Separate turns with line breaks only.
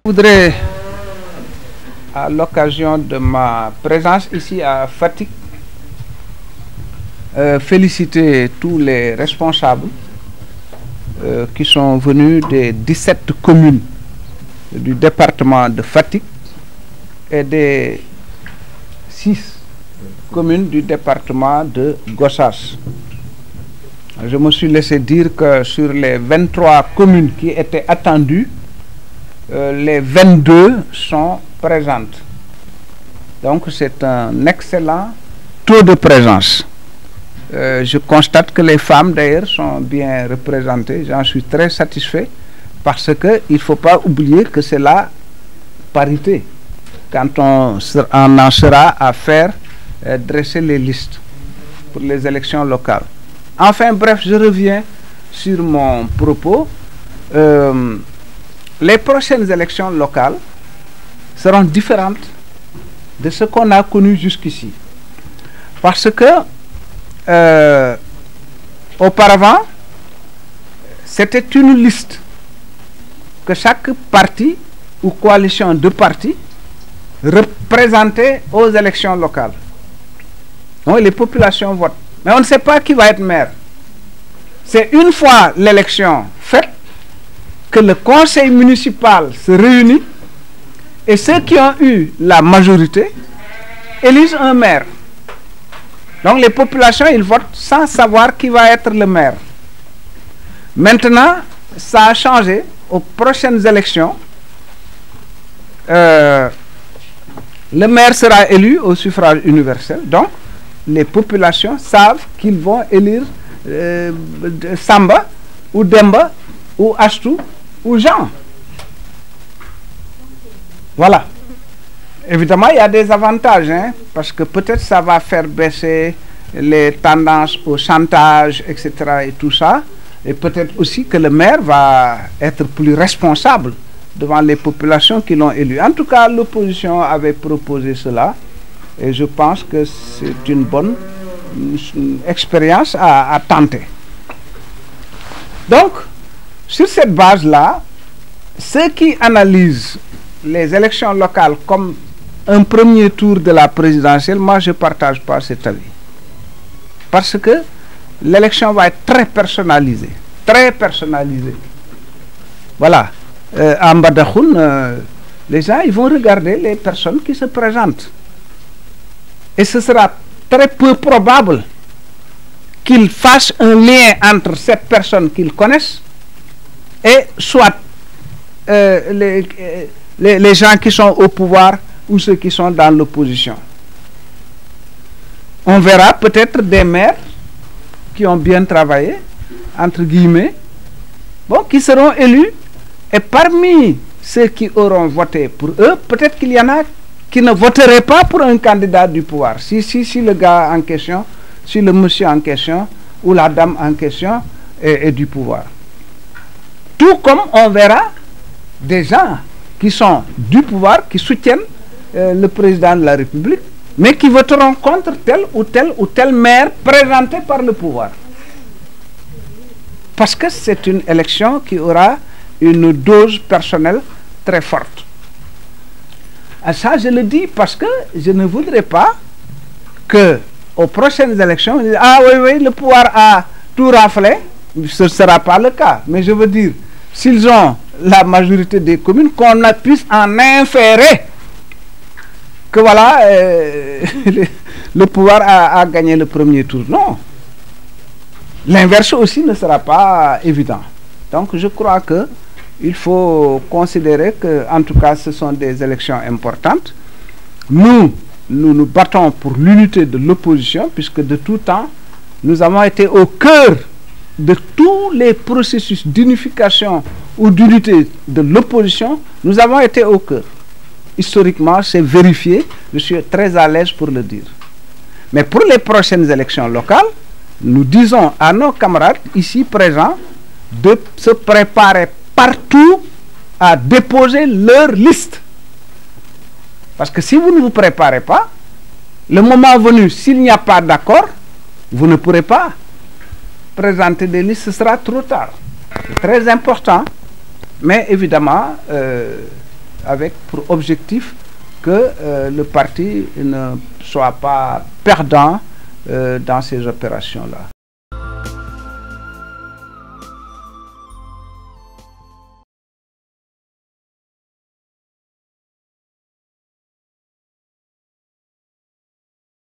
Je voudrais, à l'occasion de ma présence ici à Fatick, féliciter tous les responsables qui sont venus des 17 communes du département de Fatick et des 6 communes du département de Gossas. Je me suis laissé dire que sur les 23 communes qui étaient attendues, les 22 sont présentes. Donc c'est un excellent taux de présence. Je constate que les femmes d'ailleurs sont bien représentées. J'en suis très satisfait parce qu'il ne faut pas oublier que c'est la parité quand on en sera à faire dresser les listes pour les élections locales. Enfin bref, je reviens sur mon propos. Les prochaines élections locales seront différentes de ce qu'on a connu jusqu'ici. Parce que auparavant, c'était une liste que chaque parti ou coalition de partis représentait aux élections locales. Donc les populations votent. Mais on ne sait pas qui va être maire. C'est une fois l'élection faite que le conseil municipal se réunit et ceux qui ont eu la majorité élisent un maire. Donc les populations, ils votent sans savoir qui va être le maire. Maintenant, ça a changé. Aux prochaines élections, le maire sera élu au suffrage universel. Donc, les populations savent qu'ils vont élire Samba ou Demba ou Astou ou Jean. Voilà. Évidemment, il y a des avantages, parce que peut-être ça va faire baisser les tendances au chantage, etc. et tout ça. Et peut-être aussi que le maire va être plus responsable devant les populations qui l'ont élu. En tout cas, l'opposition avait proposé cela. Et je pense que c'est une bonne expérience à tenter. Donc, sur cette base-là, ceux qui analysent les élections locales comme un premier tour de la présidentielle, moi je ne partage pas cet avis. Parce que l'élection va être très personnalisée. Très personnalisée. Voilà. En Badakhoune, les gens ils vont regarder les personnes qui se présentent. Et ce sera très peu probable qu'ils fassent un lien entre cette personne qu'ils connaissent et soit les gens qui sont au pouvoir ou ceux qui sont dans l'opposition. On verra peut-être des maires qui ont bien travaillé, entre guillemets, bon, qui seront élus, et parmi ceux qui auront voté pour eux, peut-être qu'il y en a qui ne voteraient pas pour un candidat du pouvoir. Si le gars en question, si le monsieur en question ou la dame en question est du pouvoir. Tout comme on verra des gens qui sont du pouvoir, qui soutiennent le président de la République, mais qui voteront contre tel ou tel maire présenté par le pouvoir. Parce que c'est une élection qui aura une dose personnelle très forte. À ça, je le dis parce que je ne voudrais pas que aux prochaines élections, on dise, ah oui, le pouvoir a tout raflé. Ce ne sera pas le cas. Mais je veux dire, s'ils ont la majorité des communes, qu'on puisse en inférer que voilà, le pouvoir a gagné le premier tour. Non. L'inverse aussi ne sera pas évident. Donc je crois que il faut considérer que, en tout cas, ce sont des élections importantes. Nous nous battons pour l'unité de l'opposition, puisque de tout temps, nous avons été au cœur de tous les processus d'unification ou d'unité de l'opposition. Nous avons été au cœur. Historiquement, c'est vérifié. Je suis très à l'aise pour le dire. Mais pour les prochaines élections locales, nous disons à nos camarades ici présents de se préparer partout à déposer leur liste. Parce que si vous ne vous préparez pas, le moment venu, s'il n'y a pas d'accord, vous ne pourrez pas présenter des listes, ce sera trop tard. C'est très important, mais évidemment, avec pour objectif que le parti ne soit pas perdant dans ces opérations-là.